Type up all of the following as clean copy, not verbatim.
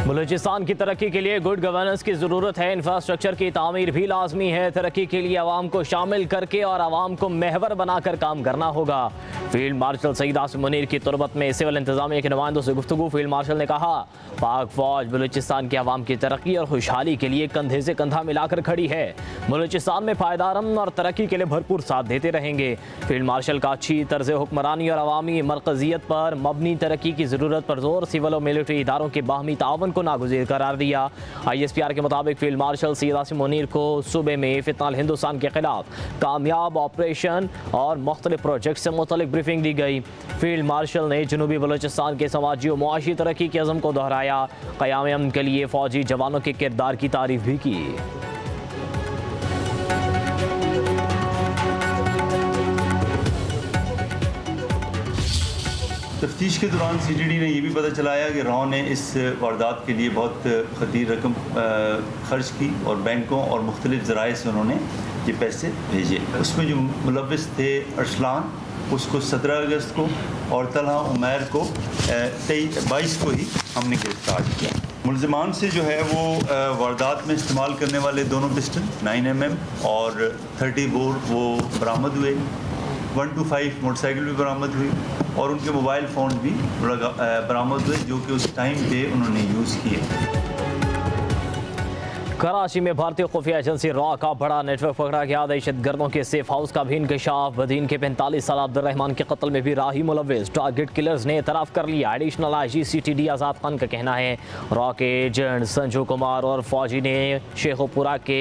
बलूचिस्तान की तरक्की के लिए गुड गवर्नेंस की ज़रूरत है। इंफ्रास्ट्रक्चर की तामीर भी लाजमी है। तरक्की के लिए आवाम को शामिल करके और आवाम को महवर बनाकर काम करना होगा। फील्ड मार्शल सईद आसिम मुनीर की तुरबत में सिविल इंतजामिया के नुमाइंदों से गुफ्तगू। फील्ड मार्शल ने कहा, पाक फौज बलूचिस्तान के आवाम की तरक्की और खुशहाली के लिए कंधे से कंधा मिलाकर खड़ी है। बलूचिस्तान में पायदार अमन और तरक्की के लिए भरपूर साथ देते रहेंगे। फील्ड मार्शल का अच्छी तर्ज हुक्मरानी और अवामी मरकजियत पर मबनी तरक्की की ज़रूरत पर जोर। सिविल और मिलिट्री इदारों के बाहमी तावन को नागुज़ीर करार दिया। ISPR के मुताबिक फील्ड मार्शल सईद आसिम मुनीर को सूबे में फितनाल हिंदुस्तान के खिलाफ कामयाब ऑपरेशन और मुख्तलिफ प्रोजेक्ट से मुतल्लिक ब्रीफिंग दी गई। फील्ड मार्शल ने जनूबी बलूचिस्तान के समाजी और मुआशी तरक्की के अज़म को दोहराया। क़याम अमन के लिए फ़ौजी जवानों के किरदार की तारीफ भी की। तफ्तीश के दौरान CTD ने यह भी पता चलाया कि राव ने इस वारदात के लिए बहुत खतीर रकम खर्च की और बैंकों और मुख्तलिफ ज़राए से उन्होंने ये पैसे भेजे। उसमें जो मुलव्विस थे अरसलान, उसको 17 अगस्त को और तलहा उमैर को 22 को ही हमने गिरफ्तार किया। मुलज़मान से जो है वो वारदात में इस्तेमाल करने वाले दोनों पिस्टल 9mm और 30 बोर वो बरामद हुए। 125 मोटरसाइकिल भी बरामद हुई और उनके मोबाइल फ़ोन भी बरामद हुए जो कि उस टाइम पे उन्होंने यूज़ किए। कराची में भारतीय खुफिया एजेंसी रॉ का बड़ा नेटवर्क पकड़ा गया। दहशत गर्दों के सेफ हाउस का भी इंकशाफ। बदीन के 45 साल अब्दुर्रहमान के कत्ल में भी राही मुलव्विस। टारगेट किलर्स ने एतराफ़ कर लिया। एडिशनल IG CTD आज़ाद खान का कहना है, रॉ के एजेंट संजू कुमार और फौजी ने शेखोपुरा के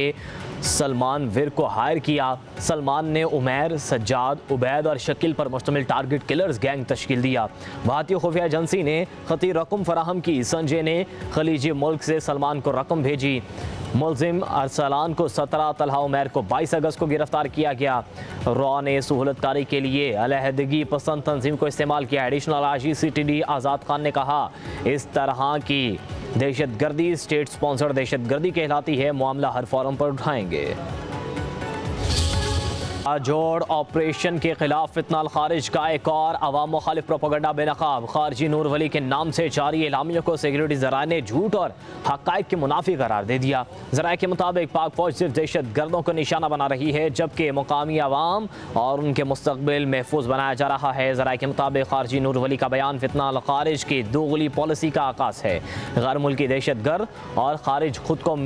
सलमान विर को हायर किया। सलमान ने उमैर, सज्जाद, उबैद और शकील पर मुश्तमिल टारगेट किलर्स गैंग तश्कील दिया। भारतीय खुफिया एजेंसी ने खती रकम फराहम की। संजय ने खलीजी मुल्क से सलमान को रकम भेजी। मुलजिम अरसलान को 17, तलहा उमैर को 22 अगस्त को गिरफ्तार किया गया। रॉ ने सहूलतकारी के लिए अलहदगी पसंद तंजीम को इस्तेमाल किया। एडिशनल IG CTD आज़ाद खान ने कहा, इस तरह की दहशत गर्दी स्टेट स्पॉन्सर्ड दहशत गर्दी कहलाती है। मामला हर फोरम पर उठाएंगे। जोड़ ऑपरेशन के खिलाफ फितनाल खारिज का एक और अवाम मुखालिफ प्रोपेगेंडा बेनकाब। खारजी नूर वली के नाम से जारी एलामियों को सिक्योरिटी ज़राए ने झूठ और हक़ाइक़ के मुनाफी करार दे दिया। ज़राए के मुताबिक पाक फौज सिर्फ दहशत गर्दों को निशाना बना रही है, जबकि मुकामी अवाम और उनके मुस्तकबिल महफूज बनाया जा रहा है। ज़राए के मुताबिक खारजी नूर वली का बयान फितनाल खारिज की दोगली पॉलिसी का आगाज़ है। गैर मुल्की दहशत गर्द और खारिज खुद को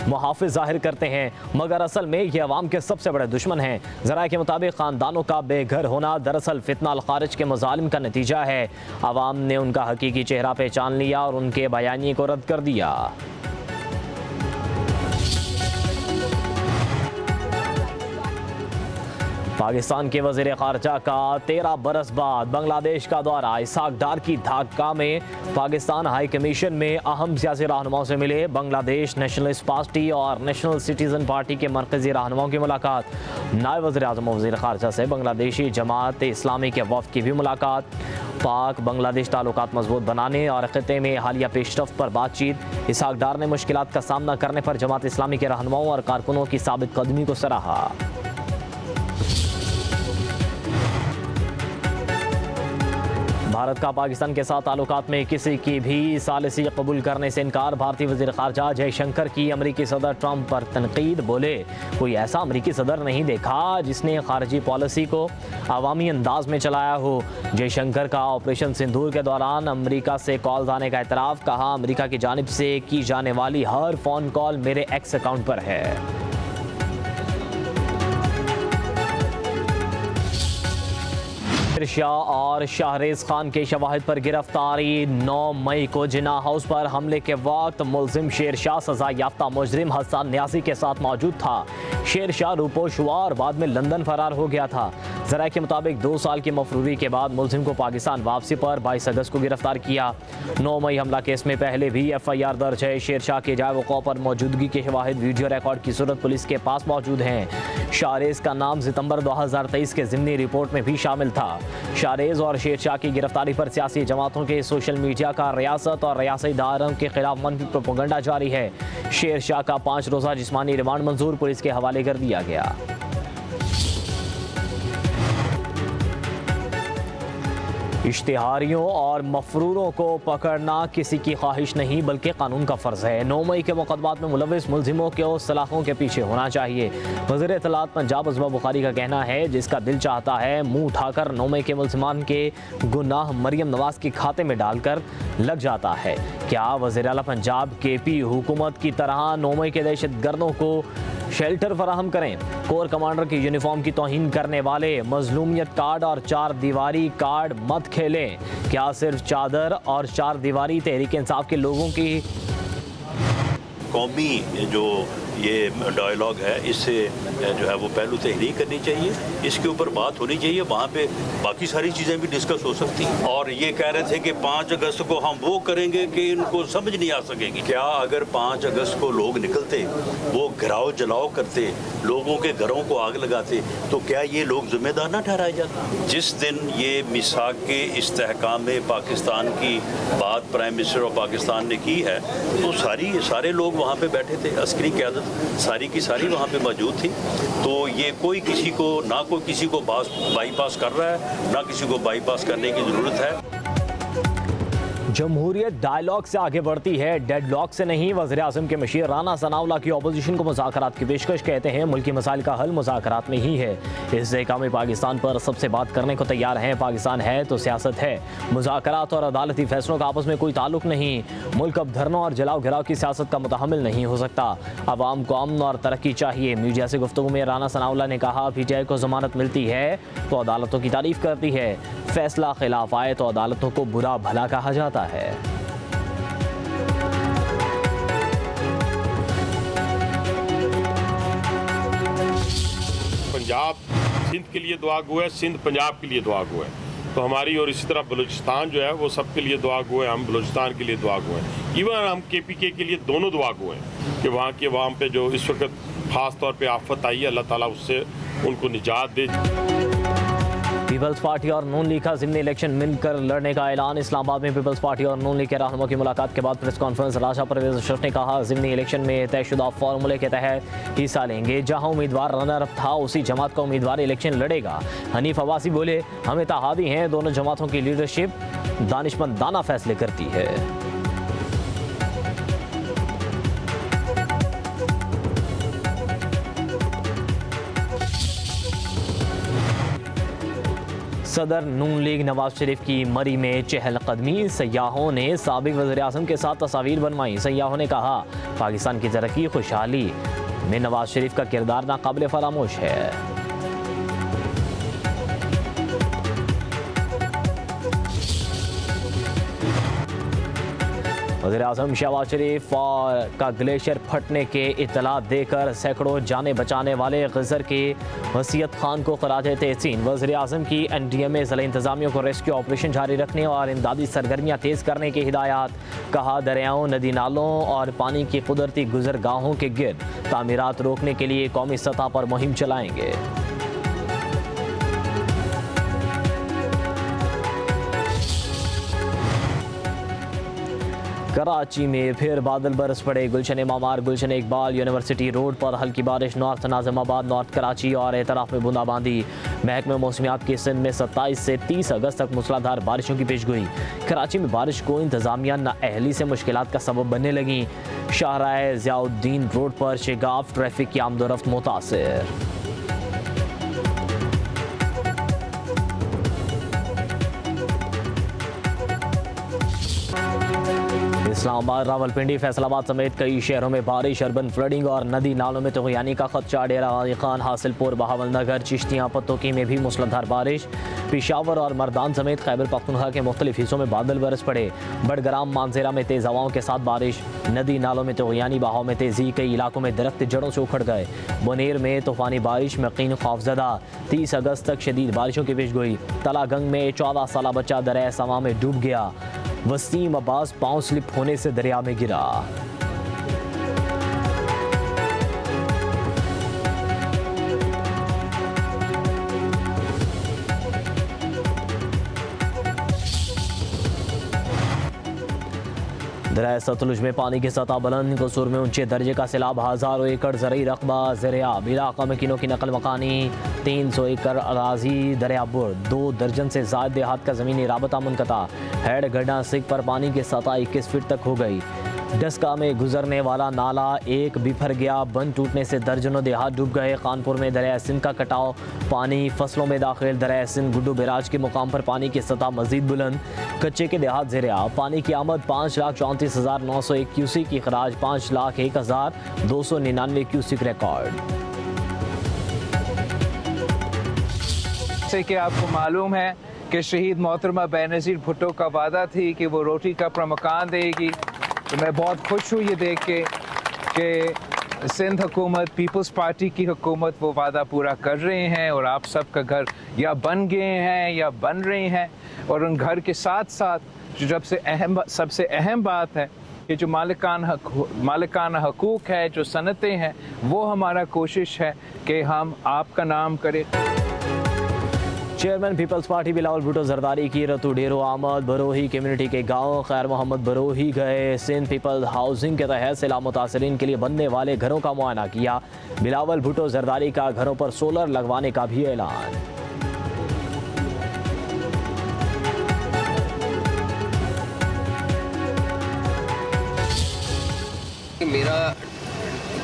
मुहाफ़िज़ ज़ाहिर करते हैं, मगर असल में ये अवाम के सबसे बड़े दुश्मन हैं। ज़राए के मुताबिक ख़ानदानों का बेघर होना दरअसल फितनाल खारिज के मज़ालिम का नतीजा है। अवाम ने उनका हकीकी चेहरा पहचान लिया और उनके बयानिए को रद्द कर दिया। पाकिस्तान के वज़ीर ख़ारजा का 13 बरस बाद बांग्लादेश का दौरा। इसहाक डार की ढाका में पाकिस्तान हाई कमीशन में अहम सियासी रहनुमाओं से मिले। बांग्लादेश नेशनलिस्ट पार्टी और नेशनल सिटीज़न पार्टी के मरकज़ी रहनुमाओं की मुलाकात। नायब वज़ीर आज़म वज़ीर ख़ारजा से बांग्लादेशी जमात इस्लामी के वफ़द की भी मुलाकात। पाक बांग्लादेश ताल्लुकात मजबूत बनाने और ख़ित्ते में हालिया पेशरफ्त पर बातचीत। इसहाक डार ने मुश्किलात का सामना करने पर जमात इस्लामी के रहनुमाओं और कारकुनों की साबित कदमी को सराहा। भारत का पाकिस्तान के साथ ताल्लुकात में किसी की भी सालिसी कबूल करने से इनकार। भारतीय वज़ीर ख़ारजा जयशंकर की अमरीकी सदर ट्रंप पर तनकीद। बोले, कोई ऐसा अमरीकी सदर नहीं देखा जिसने खारजी पॉलिसी को अवामी अंदाज में चलाया हो। जयशंकर का ऑपरेशन सिंदूर के दौरान अमरीका से कॉल्स आने का एतराफ़। कहा, अमरीका की जानिब से की जाने वाली हर फ़ोन कॉल मेरे एक्स अकाउंट पर है। शाह और शाहरेज खान के शवाहिद पर गिरफ्तारी। 9 मई को जिन्ना हाउस पर हमले के वक्त मुलजिम शेर शाह सजा याफ्ता मुजरिम हसन न्यासी के साथ मौजूद था। शेर शाह रूपोश हुआ और बाद में लंदन फरार हो गया था। ज़राए के मुताबिक 2 साल की मफरूरी के बाद मुलजिम को पाकिस्तान वापसी पर 22 अगस्त को गिरफ्तार किया। 9 मई हमला केस में पहले भी FIR दर्ज है। शेर शाह के जाए वक़ूअ पर मौजूदगी के शवाहिद वीडियो रिकॉर्ड की सूरत पुलिस के पास मौजूद हैं। शाहरेज का नाम सितंबर 2023 के ज़िमनी रिपोर्ट में भी शामिल था। शाहरेज और शेर शाह की गिरफ्तारी पर सियासी जमातों के सोशल मीडिया का रियासत और रियासती इदारों के खिलाफ मनफी प्रोपेगेंडा जारी है। शेर शाह का 5 रोज़ा जिस्मानी रिमांड मंजूर, पुलिस के हवाले कर दिया गया। इश्तिहारियों और मफरूरों को पकड़ना किसी की ख्वाहिश नहीं बल्कि कानून का फ़र्ज़ है। 9 मई के मुकदमात में मुलविस मुलजिमों को सलाखों के पीछे होना चाहिए। वज़ीर इत्तलात पंजाब उज़मा बुखारी का कहना है, जिसका दिल चाहता है मुंह उठाकर 9 मई के मुलजिमान के गुनाह मरियम नवाज के खाते में डालकर लग जाता है। क्या वज़ीर आला पंजाब KP हुकूमत की तरह 9 मई के दहशतगर्दों को शेल्टर फराहम करें? कोर कमांडर की यूनिफॉर्म की तौहीन करने वाले मजलूमियत कार्ड और 4 दीवारी कार्ड मत खेलें। क्या सिर्फ चादर और 4 दीवारी तहरीक इंसाफ के लोगों की कौमी जो ये डायलॉग है, इससे जो है वो पहलू तहरीक करनी चाहिए, इसके ऊपर बात होनी चाहिए। वहाँ पे बाकी सारी चीज़ें भी डिस्कस हो सकती हैं। और ये कह रहे थे कि 5 अगस्त को हम वो करेंगे कि इनको समझ नहीं आ सकेगी। क्या अगर 5 अगस्त को लोग निकलते, वो घराव जलाओ करते, लोगों के घरों को आग लगाते, तो क्या ये लोग जिम्मेदार ना ठहराए जाते? जिस दिन ये मिसाक के इस्तेहकाम में पाकिस्तान की बात प्राइम मिनिस्टर ऑफ पाकिस्तान ने की है, तो सारे लोग वहाँ पे बैठे थे, अस्करी क़यादत सारी की सारी वहाँ पे मौजूद थी। तो ये कोई किसी को बाईपास कर रहा है, ना किसी को बाईपास करने की ज़रूरत है। जमहूरियत डायलॉग से आगे बढ़ती है, डेडलॉक से नहीं। वज़ीर आज़म के मशीर राना सनाउल्लाह की अपोजिशन को मुज़ाकरात की पेशकश, कहते हैं मुल्की मसाइल का हल मुज़ाकरात में ही है। इस इस्तेहकामी पाकिस्तान पर सबसे बात करने को तैयार हैं। पाकिस्तान है तो सियासत है। मुज़ाकरात और अदालती फैसलों का आपस में कोई ताल्लुक नहीं। मुल्क अब धरनों और जलाओ घिराव की सियासत का मुतहम्मिल नहीं हो सकता। अवाम को अमन और तरक्की चाहिए। मीडिया से गुफ्तगू में राना सनाउल्लाह ने कहा, PTI को ज़मानत मिलती है तो अदालतों की तारीफ करती है, फैसला खिलाफ आए तो अदालतों को बुरा भला कहा जाता है। पंजाब सिंध के लिए दुआ गो है, सिंध पंजाब के लिए दुआ गो है। तो हमारी और इसी तरह बलूचिस्तान जो है वो सबके लिए दुआ गो है, हम बलूचिस्तान के लिए दुआ गो है। इवन हम KPK के लिए दोनों दुआ गो हैं कि वहाँ के अवाम पे जो इस वक्त ख़ास तौर पे आफत आई है, अल्लाह ताला उससे उनको निजात दे। पीपल्स पार्टी और नून लीग का ज़िमनी इलेक्शन मिलकर लड़ने का ऐलान। इस्लामाबाद में पीपल्स पार्टी और नून लीग के रहनुमा की मुलाकात के बाद प्रेस कॉन्फ्रेंस राजा परवेज अशरफ ने कहा, ज़िमनी इलेक्शन में तयशुदा फार्मूले के तहत हिस्सा लेंगे। जहां उम्मीदवार रनर अप था, उसी जमात का उम्मीदवार इलेक्शन लड़ेगा। हनीफ अब्बासी बोले, हम इत्तेहादी हैं, दोनों जमातों की लीडरशिप दानिशमंदाना फैसले करती है। सदर नून लीग नवाज शरीफ की मरी में चहलकदमी। सयाहों ने साबिक वज़ीर आज़म के साथ तस्वीर बनवाई। सयाहों ने कहा, पाकिस्तान की तरक्की खुशहाली में नवाज शरीफ का किरदार नाकाबिल फरामोश है। वज़ीर आज़म शहबाज शरीफ का ग्लेशियर फटने के इत्तला देकर सैकड़ों जाने बचाने वाले गज़र के वसीयत खान को ख़राज तहसीन। वज़ीर आज़म की NDMA ज़िला इंतज़ामिया को रेस्क्यू ऑपरेशन जारी रखने और इमदादी सरगर्मियाँ तेज़ करने की हिदायत। कहा, दरियाओं, नदी नालों और पानी की कुदरती गुज़रगाहों के गिर्द तामीरात रोकने के लिए कौमी सतह पर मुहिम चलाएँगे। कराची में फिर बादल बरस पड़े। गुलशन मामार, गुलशन इकबाल यूनिवर्सिटी रोड पर हल्की बारिश। नॉर्थ नाज़िमाबाद, नॉर्थ कराची और एतराफ़ में बूंदाबांदी। महकमे मौसमियात की सिंध में 27 से 30 अगस्त तक मूसलाधार बारिशों की पेशगोई। कराची में बारिश को इंतज़ामिया नाअहली से मुश्किलात का सबब बनने लगी। शाहराह ज़ियाउद्दीन रोड पर शेगाफ ट्रैफिक की आमदोरफ्त मुतासिर। इस्लामाबाद, रावलपिंडी, फैसलाबाद समेत कई शहरों में बारिश, अर्बन फ्लडिंग और नदी नालों में तग़यानी का खदशा। डेरा गाज़ी खान, हासिलपुर, बहावलनगर, चिश्तियाँ, पत्तोकी में भी मूसलाधार बारिश। पेशावर और मर्दान समेत खैबर पख्तूनख्वा के मुख्तलिफ हिस्सों में बादल बरस पड़े। बड़ग्राम, मानसेरा में तेज़ हवाओं के साथ बारिश। नदी नालों में तग़यानी, बहाव में तेज़ी। कई इलाकों में दरख्त जड़ों से उखड़ गए। बुनेर में तूफ़ानी बारिश, मकीन खौफजदा। 30 अगस्त तक शदीद बारिशों की पेशगोई। तलागंग में 14 साल बच्चा दरिया समा में डूब गया। वसीम अब्बास पाँव स्लिप होने से दरिया में गिरा। दरिया दरिया सतलुज में पानी की सतह बुलंद, कसूर में ऊंचे दर्जे का सैलाब, हज़ारों एकड़ ज़रई रकबा ज़ेर-ए-आब, इलाका में किनों की नकल मकानी, 300 एकड़ अराजी दरियाबुर, 2 दर्जन से ज़ायद देहात का ज़मीनी राबता मुनक़ता, हेड गड्ढा सिक पर पानी की सतह 21 फीट तक हो गई। डस्का में गुजरने वाला नाला एक बिफर गया, बंद टूटने से दर्जनों देहात डूब गए। कानपुर में दरिया सिंध का कटाव, पानी फसलों में दाखिल, दरिया सिंध गुड्डू बैराज के मुकाम पर पानी की सतह मजीद बुलंद, कच्चे के देहात ज़ेर-ए-आब, पानी की आमद 5,34,901 क्यूसिक की खराज 5,01,299 क्यूसिक रिकॉर्ड। जैसे कि आपको मालूम है कि शहीद मोहतरमा बेनज़ीर भुट्टो का वादा थी कि वो रोटी कपड़ा मकान देगी, तो मैं बहुत खुश हूँ ये देख के कि सिंध हुकूमत, पीपल्स पार्टी की हुकूमत वो वादा पूरा कर रहे हैं और आप सबका घर या बन गए हैं या बन रहे हैं। और उन घर के साथ साथ जो सबसे अहम बात है कि जो मालिकाना हकूक़ है, जो सनतें हैं, वो हमारा कोशिश है कि हम आपका नाम करें। चेयरमैन पीपल्स पार्टी बिलावल भुट्टो जरदारी की रतु डेरो आमद बरोही कम्युनिटी के गांव खैर मोहम्मद बरोही गए। सिंध पीपल्स हाउसिंग के तहत सैलाब मुतासरीन के लिए बनने वाले घरों का मुआयना किया। बिलावल भुट्टो जरदारी का घरों पर सोलर लगवाने का भी ऐलान। मेरा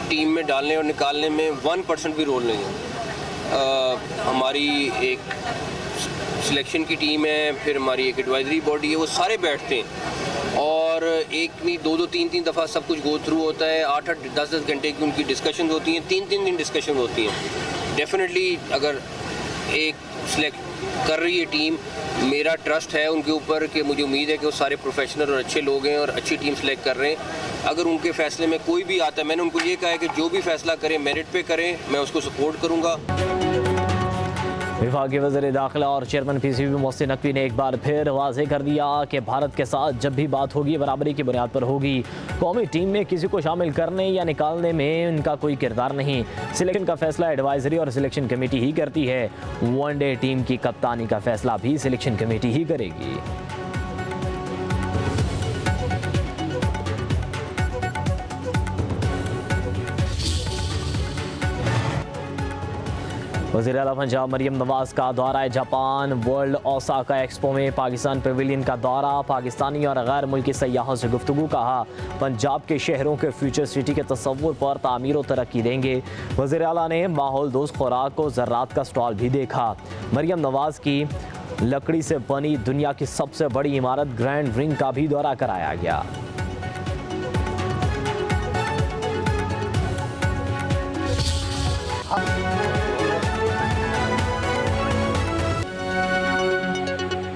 टीम में डालने और निकालने में 1% भी रोल नहीं है। हमारी एक सिलेक्शन की टीम है, फिर हमारी एक एडवाइजरी बॉडी है, वो सारे बैठते हैं और एक नहीं 2-2 3-3 दफ़ा सब कुछ गो थ्रू होता है। 8-8 10-10 घंटे की उनकी डिस्कशन होती हैं, 3-3 दिन डिस्कशन होती हैं। डेफिनेटली अगर एक सिलेक्ट कर रही है टीम, मेरा ट्रस्ट है उनके ऊपर कि मुझे उम्मीद है कि वो सारे प्रोफेशनल और अच्छे लोग हैं और अच्छी टीम सेलेक्ट कर रहे हैं। अगर उनके फैसले में कोई भी आता है, मैंने उनको ये कहा है कि जो भी फैसला करें मेरिट पे करें, मैं उसको सपोर्ट करूँगा। विभागीय वज़ीर दाखिला और चेयरमैन PCB मोहसिन नकवी ने एक बार फिर वाज़ेह कर दिया कि भारत के साथ जब भी बात होगी बराबरी की बुनियाद पर होगी। कौमी टीम में किसी को शामिल करने या निकालने में उनका कोई किरदार नहीं। सिलेक्शन का फैसला एडवाइजरी और सिलेक्शन कमेटी ही करती है। वनडे टीम की कप्तानी का फैसला भी सिलेक्शन कमेटी ही करेगी। वज़ीर आला पंजाब मरियम नवाज़ का दौरा जापान। वर्ल्ड ओसाका एक्सपो में पाकिस्तान पवेलियन का दौरा। पाकिस्तानी और गैर मुल्की सयाहों से गुफ्तगू। कहा पंजाब के शहरों के फ्यूचर सिटी के तस्वुर पर तामीर और तरक्की देंगे। वज़ीर आला ने माहौल दोस्त खुराक को ज़र्रात का स्टॉल भी देखा। मरियम नवाज़ की लकड़ी से बनी दुनिया की सबसे बड़ी इमारत ग्रैंड रिंग का भी दौरा कराया गया।